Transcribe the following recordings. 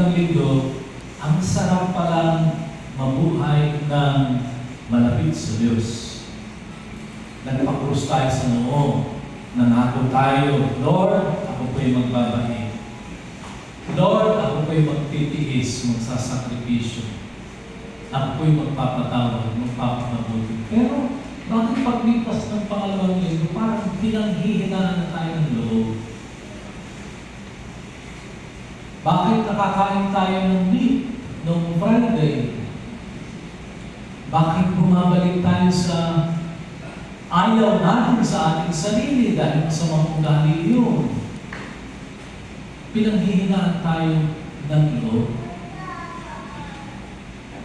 Ang linggo, ang sarap palang mabuhay ng malapit sa Diyos. Nagpakrus tayo sa noo, nangako tayo, Lord, ako po'y magbabait. Lord, ako po'y magtitiis, magsasakripisyo. Ako po'y magpapatawad, magpapamabuti. Pero, bakit paglipas ng pangalawang linggo, parang pinanghihinaan na tayo ng loob? Bakit nakakain tayo ng meat noong Friday? Bakit bumabalik tayo sa ayaw natin sa ating sarili dahil masamang ugali yun? Pinanghihinaan tayo ng loob.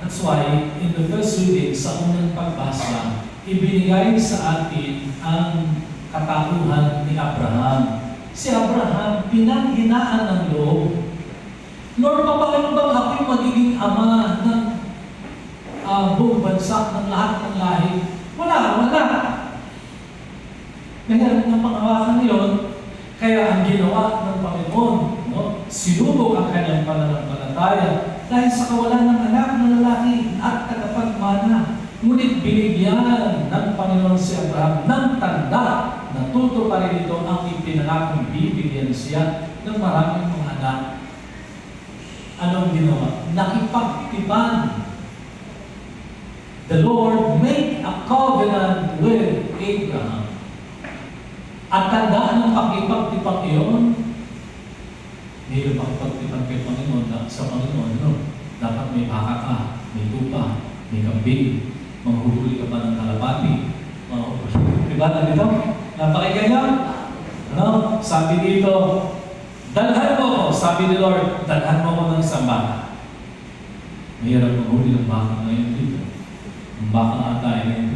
That's why, in the first reading, sa unang pagbasa, ibinigay sa atin ang katauhan ni Abraham. Si Abraham, pinanghinaan ng loob. Lord, paano bang ako'y magiging ama ng buong bansa, ng lahat ng lahi? Wala. Mayroon ng panghawakan yun, kaya ang ginawa ng Panginoon, sinubok ang kanyang pananampalataya dahil sa kawalan ng anak na lalaki at tagapagmana. Ngunit binigyan ng Panginoon si Abraham ng tanda na tutuparin ito ang ipinangakong bibigyan siya ng maraming mga anak. Anong ginawa? Nakipagtipan. The Lord made a covenant with Abraham. At tandaan ng pakipagtipan iyon, mayroon pakipagtipan kay Panginoon sa Panginoon, dapat may baka ka, may tupa, may kambing, maghuhuli ka pa ng kalapati. Diba na dito? Napakinggan niyo? Sabi dito, dalhan mo ko, sabi ni Lord, dalhan mo ko ng isang baka. Mahirap maghuli ng baka ngayon dito. Ang baka ata ay